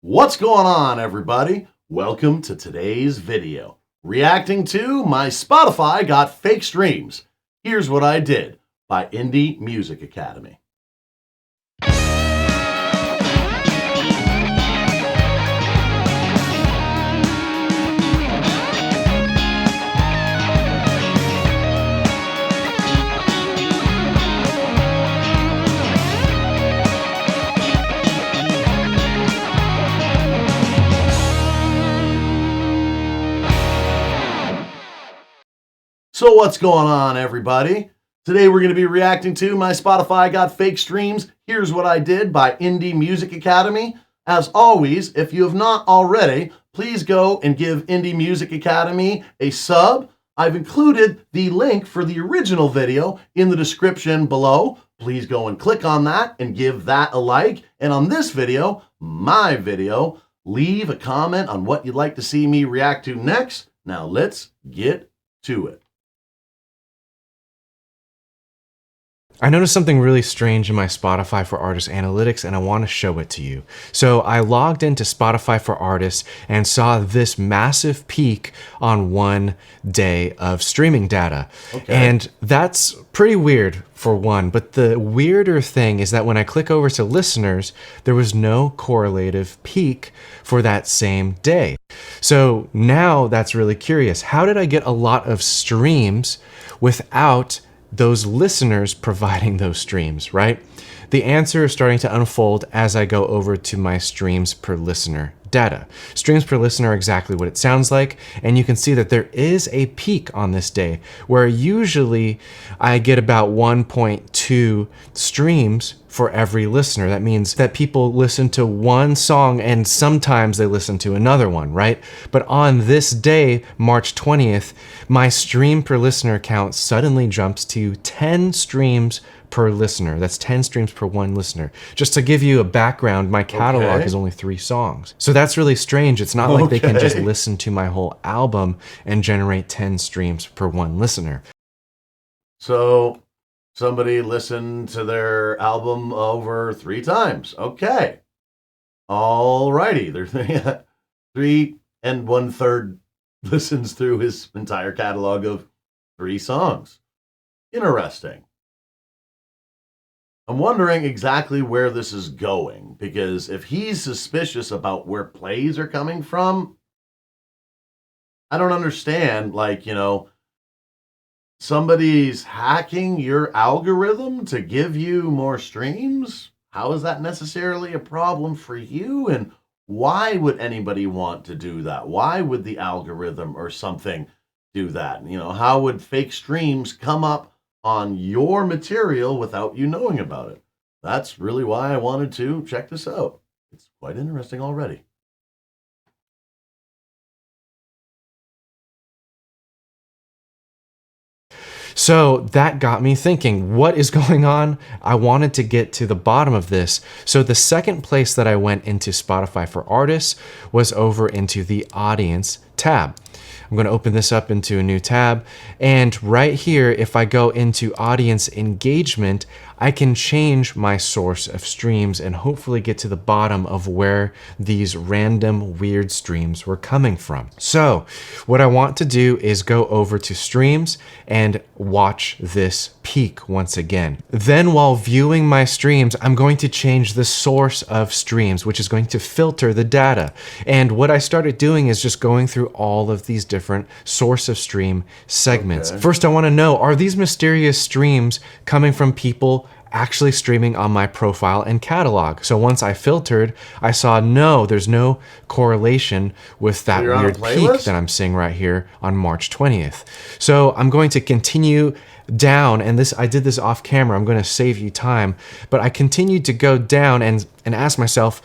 What's going on, everybody? Welcome to today's video. Reacting to my Spotify got fake streams. Here's what I did by Indie Music Academy. So what's going on, everybody? Today we're going to be reacting to my Spotify got fake streams. Here's what I did by Indie Music Academy. As always, if you have not already, please go and give Indie Music Academy a sub. I've included the link for the original video in the description below. Please go and click on that and give that a like. And on this video, my video, leave a comment on what you'd like to see me react to next. Now let's get to it. I noticed something really strange in my Spotify for Artists analytics, and I want to show it to you. So I logged into Spotify for Artists and saw this massive peak on one day of streaming data. Okay. And that's pretty weird for one, but the weirder thing is that when I click over to listeners, there was no correlative peak for that same day. So now that's really curious. How did I get a lot of streams without those listeners providing those streams, right? The answer is starting to unfold as I go over to my streams per listener data. Streams per listener are exactly what it sounds like, and you can see that there is a peak on this day where usually I get about 1.2 streams for every listener. That means that people listen to one song and sometimes they listen to another one, right? But on this day, March 20th, my stream per listener count suddenly jumps to 10 streams per listener. That's 10 streams per one listener. Just to give you a background, my catalog is only 3 songs. So that's really strange. It's not like they can just listen to my whole album and generate 10 streams per one listener. So somebody listened to their album over 3 times. Okay. Alrighty. There's 3 1/3 listens through his entire catalog of 3 songs. Interesting. I'm wondering exactly where this is going, because if he's suspicious about where plays are coming from, I don't understand, like, somebody's hacking your algorithm to give you more streams? How is that necessarily a problem for you? And why would anybody want to do that? Why would the algorithm or something do that? How would fake streams come up on your material without you knowing about it? That's really why I wanted to check this out. It's quite interesting already. So that got me thinking, what is going on? I wanted to get to the bottom of this. So the second place that I went into Spotify for Artists was over into the Audience tab. I'm going to open this up into a new tab, and right here, if I go into audience engagement, I can change my source of streams and hopefully get to the bottom of where these random weird streams were coming from. So what I want to do is go over to streams and watch this peak once again. Then while viewing my streams, I'm going to change the source of streams, which is going to filter the data. And what I started doing is just going through all of these different source of stream segments. Okay. First, I want to know, are these mysterious streams coming from people actually streaming on my profile and catalog? So once I filtered, I saw no, there's no correlation with that weird peak that I'm seeing right here on March 20th. So I'm going to continue down, and I did this off camera, I'm going to save you time, but I continued to go down and ask myself,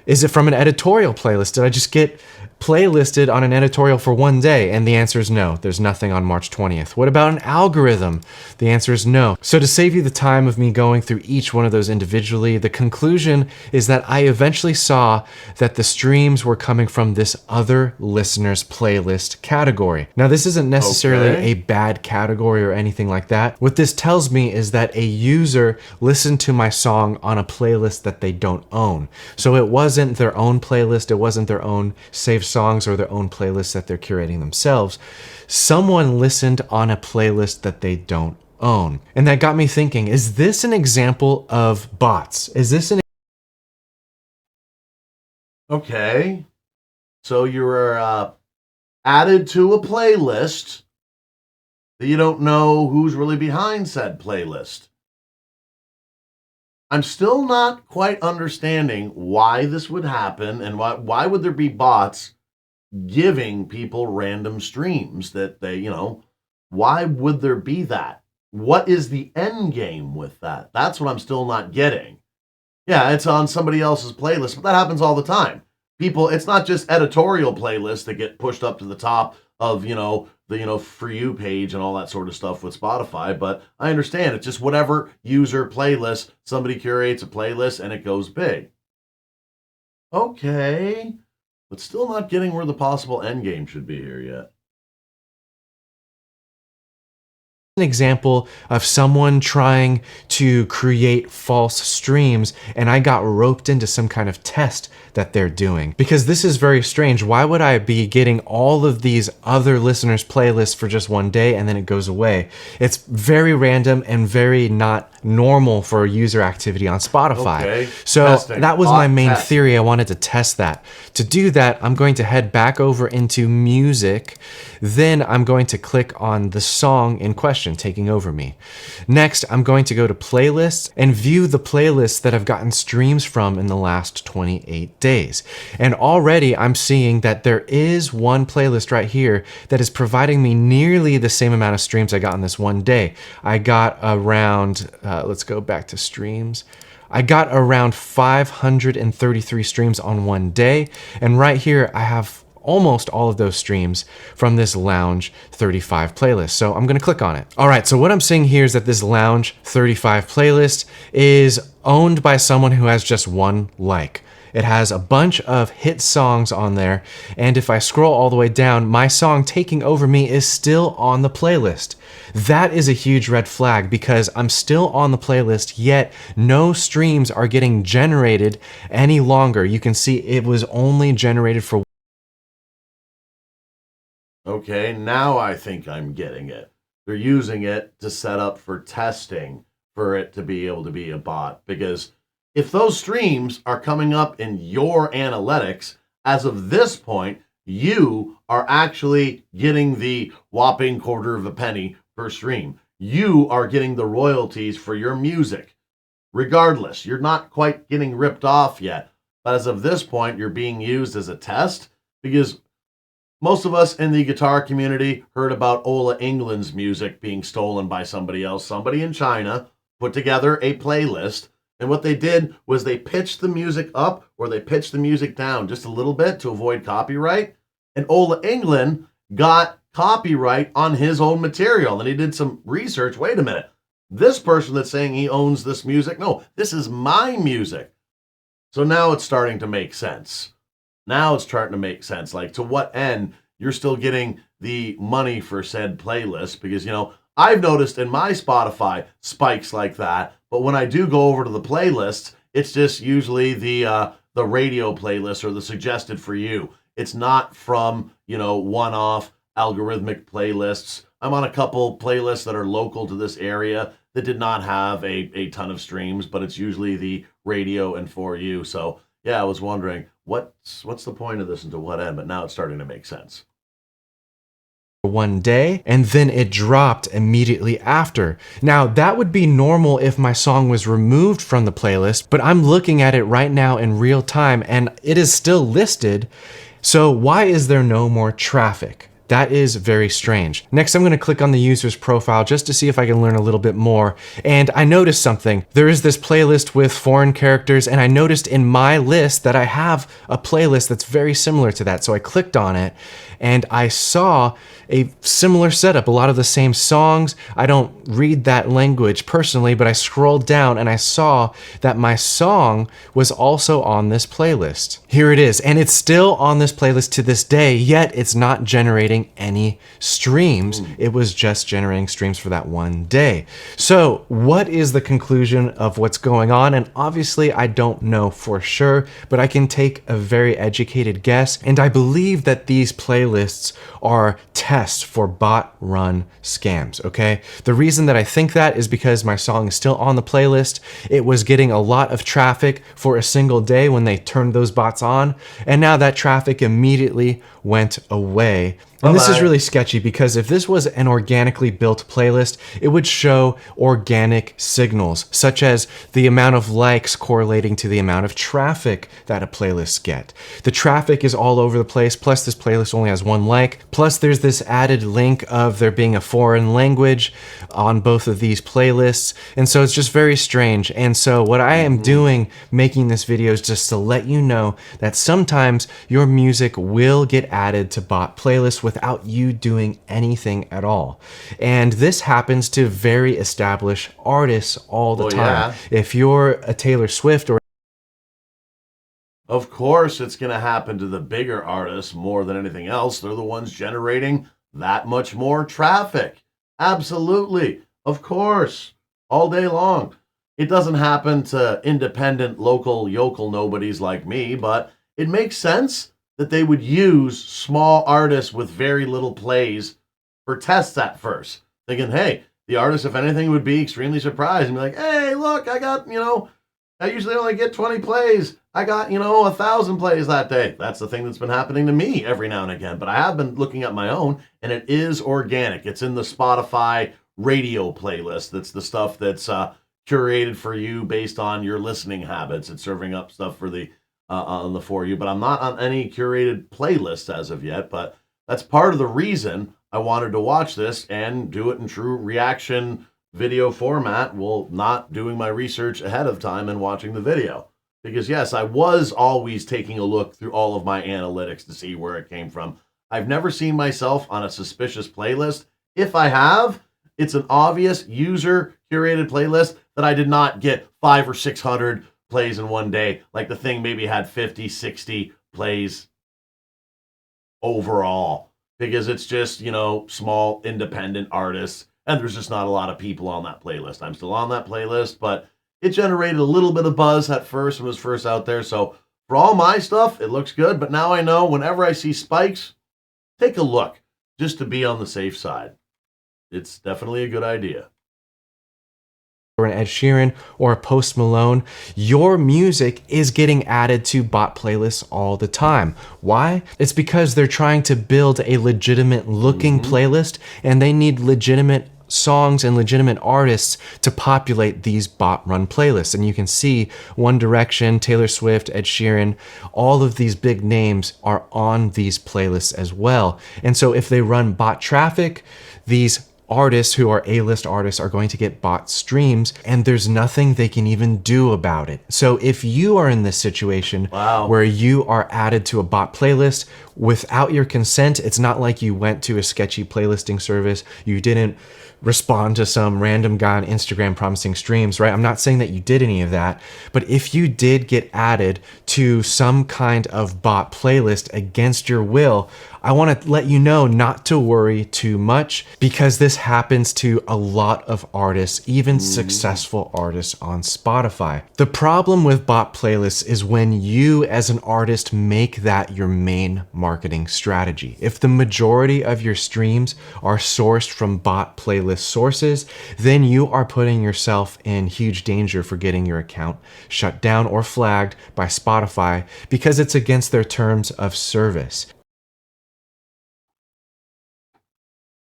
is it from an editorial playlist? Did I just get playlisted on an editorial for one day? And the answer is no, there's nothing on March 20th. What about an algorithm? The answer is no. So to save you the time of me going through each one of those individually, the conclusion is that I eventually saw that the streams were coming from this other listeners playlist category. Now, this isn't necessarily a bad category or anything like that. What this tells me is that a user listened to my song on a playlist that they don't own. So it was wasn't their own playlist, it wasn't their own saved songs or their own playlist that they're curating themselves. Someone listened on a playlist that they don't own. And that got me thinking, is this an example of bots? Is this an Okay. So you were added to a playlist that you don't know who's really behind said playlist. I'm still not quite understanding why this would happen and why would there be bots giving people random streams that they, why would there be that? What is the end game with that? That's what I'm still not getting. Yeah, it's on somebody else's playlist, but that happens all the time. People, it's not just editorial playlists that get pushed up to the top of, the for you page and all that sort of stuff with Spotify, but I understand it's just whatever user playlist, somebody curates a playlist and it goes big. Okay, but still not getting where the possible end game should be here yet. An example of someone trying to create false streams and I got roped into some kind of test that they're doing? Because this is very strange. Why would I be getting all of these other listeners' playlists for just one day and then it goes away? It's very random and very not normal for user activity on Spotify. Okay. So Testing. that was my main Test. theory. I wanted to test that. To do that, I'm going to head back over into music. Then I'm going to click on the song in question, Taking Over Me. Next, I'm going to go to playlists and view the playlists that I've gotten streams from in the last 28 days. And already I'm seeing that there is one playlist right here that is providing me nearly the same amount of streams I got in this one day. I got around, let's go back to streams. I got around 533 streams on one day. And right here, I have almost all of those streams from this Lounge 35 playlist. So I'm gonna click on it. All right, so what I'm seeing here is that this Lounge 35 playlist is owned by someone who has just one like. It has a bunch of hit songs on there, and if I scroll all the way down, my song Taking Over Me is still on the playlist. That is a huge red flag because I'm still on the playlist, yet no streams are getting generated any longer. You can see it was only generated for Okay, now I think I'm getting it. They're using it to set up for testing for it to be able to be a bot. Because if those streams are coming up in your analytics, as of this point, you are actually getting the whopping quarter of a penny per stream. You are getting the royalties for your music. Regardless, you're not quite getting ripped off yet. But as of this point, you're being used as a test because most of us in the guitar community heard about Ola England's music being stolen by somebody else. Somebody in China put together a playlist, and what they did was they pitched the music up or they pitched the music down just a little bit to avoid copyright. And Ola England got copyright on his own material. And he did some research. Wait a minute. This person that's saying he owns this music, no, this is my music. So now it's starting to make sense. Now it's starting to make sense. Like, to what end you're still getting the money for said playlist? Because, I've noticed in my Spotify spikes like that. But when I do go over to the playlists, it's just usually the radio playlist or the suggested for you. It's not from, one-off algorithmic playlists. I'm on a couple playlists that are local to this area that did not have a ton of streams, but it's usually the radio and for you. So yeah, I was wondering what's the point of this and to what end, but now it's starting to make sense. One day, and then it dropped immediately after. Now, that would be normal if my song was removed from the playlist, but I'm looking at it right now in real time and it is still listed. So why is there no more traffic? That is very strange. Next, I'm gonna click on the user's profile just to see if I can learn a little bit more. And I noticed something. There is this playlist with foreign characters, and I noticed in my list that I have a playlist that's very similar to that. So I clicked on it, and I saw a similar setup, a lot of the same songs. I don't read that language personally, but I scrolled down and I saw that my song was also on this playlist. Here it is, and it's still on this playlist to this day, yet it's not generating generating any streams. It was just generating streams for that one day. So what is the conclusion of what's going on? And obviously I don't know for sure, but I can take a very educated guess. And I believe that these playlists are tests for bot run scams, okay? The reason that I think that is because my song is still on the playlist. It was getting a lot of traffic for a single day when they turned those bots on, and now that traffic immediately went away. And this is really sketchy because if this was an organically built playlist, it would show organic signals, such as the amount of likes correlating to the amount of traffic that a playlist get. The traffic is all over the place, plus this playlist only has one like, plus there's this added link of there being a foreign language on both of these playlists, and so it's just very strange. And so what I am doing making this video is just to let you know that sometimes your music will get added to bot playlists without you doing anything at all. And this happens to very established artists all the time. Yeah. If you're a Taylor Swift or of course it's going to happen to the bigger artists more than anything else. They're the ones generating that much more traffic. Absolutely. Of course. All day long. It doesn't happen to independent local yokel nobodies like me, but it makes sense that they would use small artists with very little plays for tests at first. Thinking, hey, the artist, if anything, would be extremely surprised and be like, hey, look, I got, I usually only get 20 plays. I got, 1,000 plays that day. That's the thing that's been happening to me every now and again. But I have been looking at my own, and it is organic. It's in the Spotify radio playlist. That's the stuff that's curated for you based on your listening habits. It's serving up stuff for the on the For You, but I'm not on any curated playlist as of yet. But that's part of the reason I wanted to watch this and do it in true reaction video format, while not doing my research ahead of time and watching the video. Because yes, I was always taking a look through all of my analytics to see where it came from. I've never seen myself on a suspicious playlist. If I have, it's an obvious user curated playlist that I did not get 500 or 600 plays in one day. Like the thing maybe had 50, 60 plays overall, because it's just, small independent artists, and there's just not a lot of people on that playlist. I'm still on that playlist, but it generated a little bit of buzz at first when it was first out there. So for all my stuff, it looks good, but now I know whenever I see spikes, take a look just to be on the safe side. It's definitely a good idea. Or an Ed Sheeran or a Post Malone, your music is getting added to bot playlists all the time. Why? It's because they're trying to build a legitimate looking playlist, and they need legitimate songs and legitimate artists to populate these bot run playlists. And you can see One Direction, Taylor Swift, Ed Sheeran, all of these big names are on these playlists as well. And so if they run bot traffic, these artists who are A-list artists are going to get bot streams, and there's nothing they can even do about it. So if you are in this situation where you are added to a bot playlist without your consent, it's not like you went to a sketchy playlisting service, you didn't respond to some random guy on Instagram promising streams, right? I'm not saying that you did any of that, but if you did get added to some kind of bot playlist against your will, I want to let you know not to worry too much, because this happens to a lot of artists, even successful artists on Spotify. The problem with bot playlists is when you as an artist make that your main marketing strategy. If the majority of your streams are sourced from bot playlist sources, then you are putting yourself in huge danger for getting your account shut down or flagged by Spotify, because it's against their terms of service.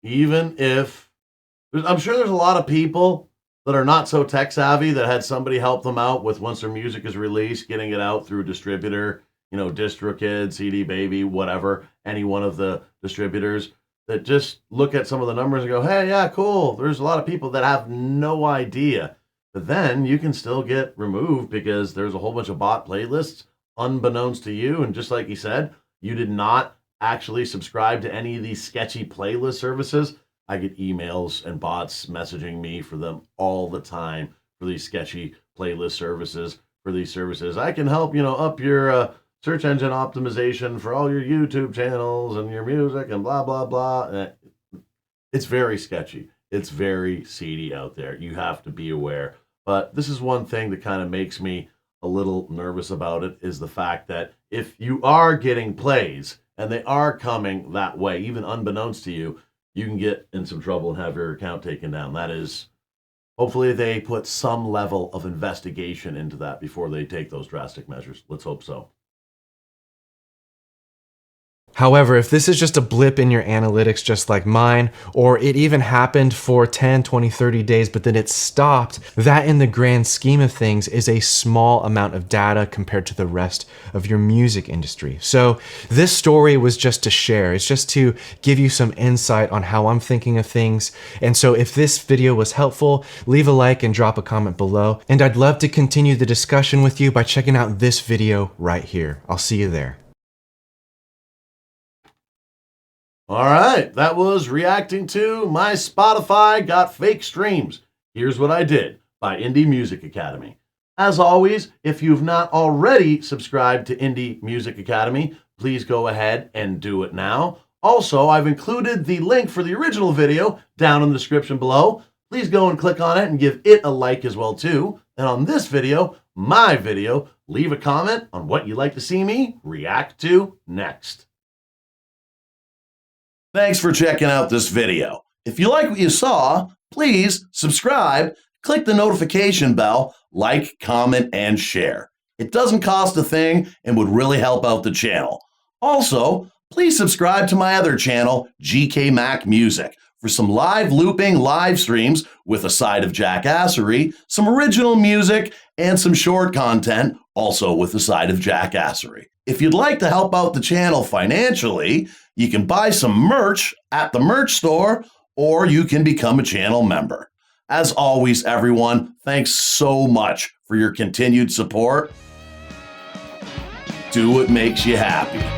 Even if, I'm sure there's a lot of people that are not so tech savvy that had somebody help them out with, once their music is released, getting it out through a distributor, DistroKid, CD Baby, whatever, any one of the distributors, that just look at some of the numbers and go, hey, yeah, cool. There's a lot of people that have no idea. But then you can still get removed because there's a whole bunch of bot playlists unbeknownst to you. And just like he said, you did not actually subscribe to any of these sketchy playlist services. I get emails and bots messaging me for them all the time for these sketchy playlist services. For these services, I can help up your search engine optimization for all your YouTube channels and your music and blah, blah, blah. It's very sketchy. It's very seedy out there. You have to be aware. But this is one thing that kind of makes me a little nervous about it, is the fact that if you are getting plays and they are coming that way, even unbeknownst to you, you can get in some trouble and have your account taken down. That is, hopefully they put some level of investigation into that before they take those drastic measures. Let's hope so. However, if this is just a blip in your analytics just like mine, or it even happened for 10, 20, 30 days, but then it stopped, that in the grand scheme of things is a small amount of data compared to the rest of your music industry. So this story was just to share. It's just to give you some insight on how I'm thinking of things. And so if this video was helpful, leave a like and drop a comment below. And I'd love to continue the discussion with you by checking out this video right here. I'll see you there. All right, that was reacting to My Spotify Got Fake Streams. Here's What I Did by Indie Music Academy. As always, if you've not already subscribed to Indie Music Academy, please go ahead and do it now. Also, I've included the link for the original video down in the description below. Please go and click on it and give it a like as well too. And on this video, my video, leave a comment on what you'd like to see me react to next. Thanks for checking out this video. If you like what you saw, please subscribe, click the notification bell, like, comment, and share. It doesn't cost a thing and would really help out the channel. Also, please subscribe to my other channel, GK Mac Music, for some live looping live streams with a side of jackassery, some original music, and some short content, also with a side of jackassery. If you'd like to help out the channel financially, you can buy some merch at the merch store, or you can become a channel member. As always, everyone, thanks so much for your continued support. Do what makes you happy.